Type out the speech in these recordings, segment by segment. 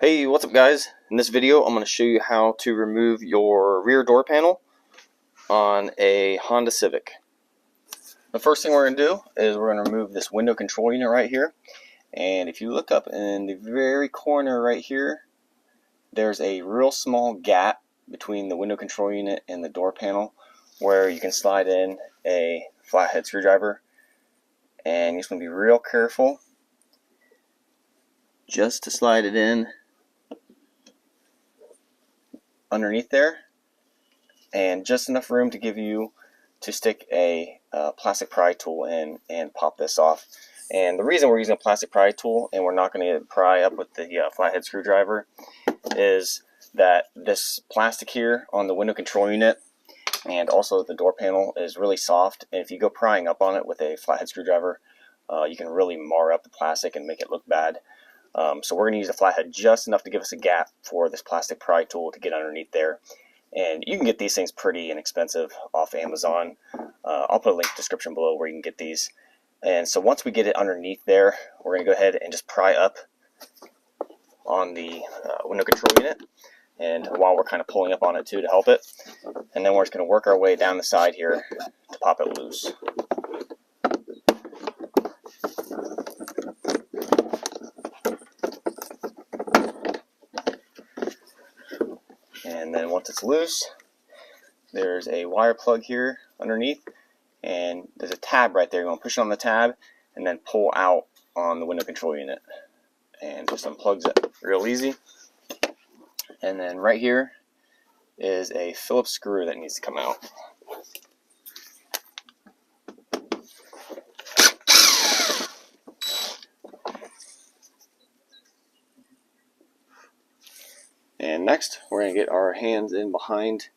Hey, what's up guys? In this video I'm going to show you how to remove your rear door panel on a Honda Civic. The first thing we're going to do is we're going to remove this window control unit right here. And if you look up in the very corner right here, there's a real small gap between the window control unit and the door panel where you can slide in a flathead screwdriver. And you just want to be real careful just to slide it in underneath there, and just enough room to give you to stick a plastic pry tool in and pop this off. And the reason we're using a plastic pry tool and we're not going to pry up with the flathead screwdriver is that this plastic here on the window control unit and also the door panel is really soft, and if you go prying up on it with a flathead screwdriver, you can really mar up the plastic and make it look bad. So we're going to use a flathead just enough to give us a gap for this plastic pry tool to get underneath there. And you can get these things pretty inexpensive off Amazon. I'll put a link in the description below where you can get these. And so once we get it underneath there, we're going to go ahead and just pry up on the window control unit, and while we're kind of pulling up on it too to help it. And then we're just going to work our way down the side here to pop it loose. And then once it's loose, there's a wire plug here underneath, and there's a tab right there. You want to push on the tab and then pull out on the window control unit, and just unplugs it real easy. And then right here is a Phillips screw that needs to come out. And next, we're going to get our hands in behind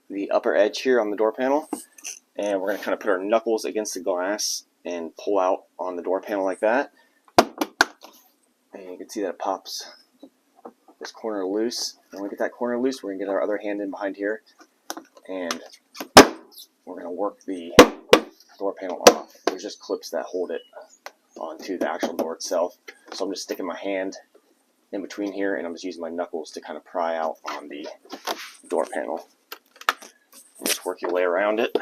the upper edge here on the door panel, and we're going to kind of put our knuckles against the glass and pull out on the door panel like that. And you can see that it pops this corner loose. And when we get that corner loose, we're going to get our other hand in behind here, and we're going to work the door panel off. There's just clips that hold it onto the actual door itself. So I'm just sticking my hand in between here, and I'm just using my knuckles to kind of pry out on the door panel. And just work your way around it.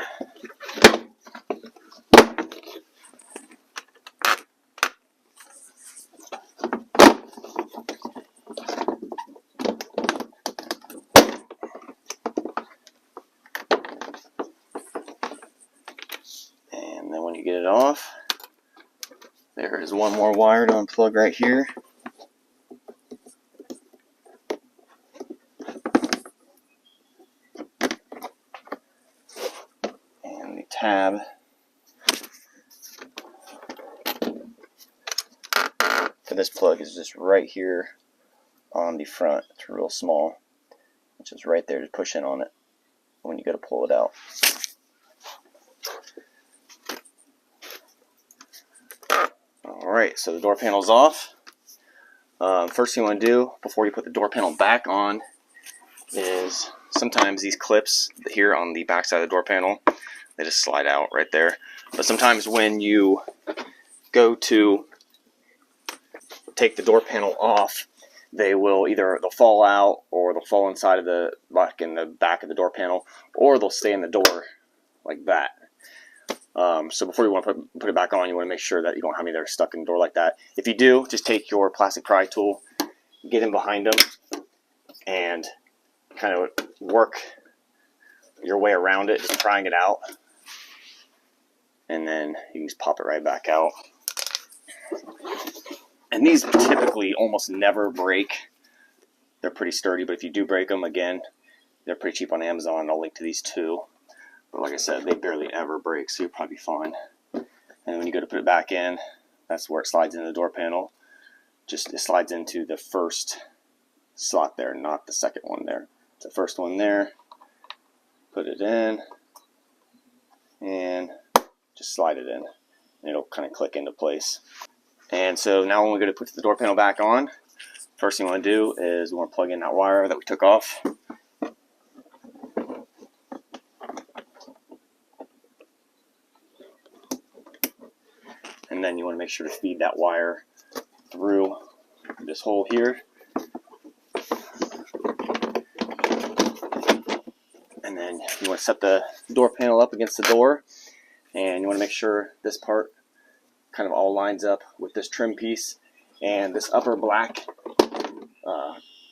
And then when you get it off, there is one more wire to unplug right here. Tab for this plug is just right here on the front. It's real small, which is right there to push in on it when you go to pull it out. Alright, so the door panel's off. First thing you want to do before you put the door panel back on is sometimes these clips here on the back side of the door panel, they just slide out right there. But sometimes when you go to take the door panel off, they'll fall out, or they'll fall inside of the, like in the back of the door panel, or they'll stay in the door like that. So before you want to put it back on, you want to make sure that you don't have any that are stuck in the door like that. If you do, just take your plastic pry tool, get in behind them, and kind of work your way around it, just prying it out. And then you can just pop it right back out. And these typically almost never break. They're pretty sturdy, but if you do break them, again, they're pretty cheap on Amazon. I'll link to these too. But like I said, they barely ever break, so you'll probably be fine. And when you go to put it back in, that's where it slides into the door panel. Just it slides into the first slot there, not the second one there. It's the first one there. Put it in, and just slide it in, and it'll kind of click into place. And so now when we go to put the door panel back on, first thing we want to do is we want to plug in that wire that we took off. And then you want to make sure to feed that wire through this hole here And you want to set the door panel up against the door, and you want to make sure this part kind of all lines up with this trim piece, and this upper black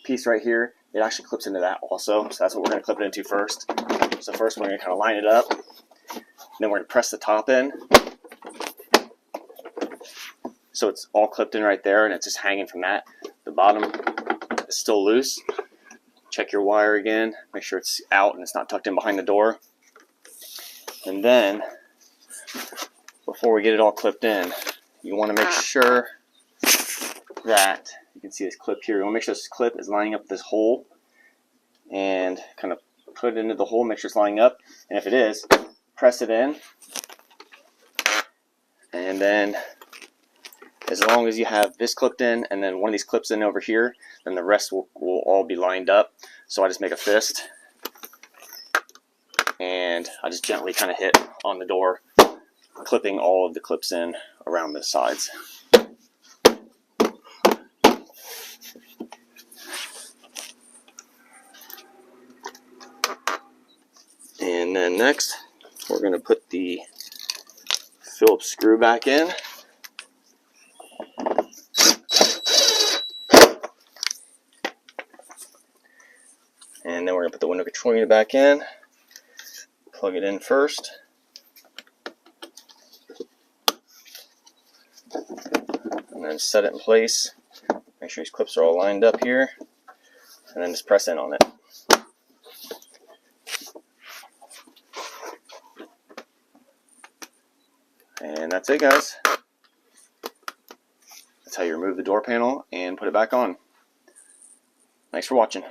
piece right here, it actually clips into that also, so that's what we're going to clip it into first. So first we're going to kind of line it up, then we're going to press the top in so it's all clipped in right there and it's just hanging from that. The bottom is still loose. Check your wire again, make sure it's out and it's not tucked in behind the door. And then before we get it all clipped in, you want to make sure that you can see this clip here. You want to make sure this clip is lining up this hole, and kind of put it into the hole, make sure it's lining up, and if it is, press it in, and then as long as you have this clipped in and then one of these clips in over here, then the rest will all be lined up. So I just make a fist and I just gently kind of hit on the door, clipping all of the clips in around the sides. And then next, we're going to put the Phillips screw back in. And then we're going to put the window control unit back in. Plug it in first. And then set it in place. Make sure these clips are all lined up here. And then just press in on it. And that's it, guys. That's how you remove the door panel and put it back on. Thanks for watching.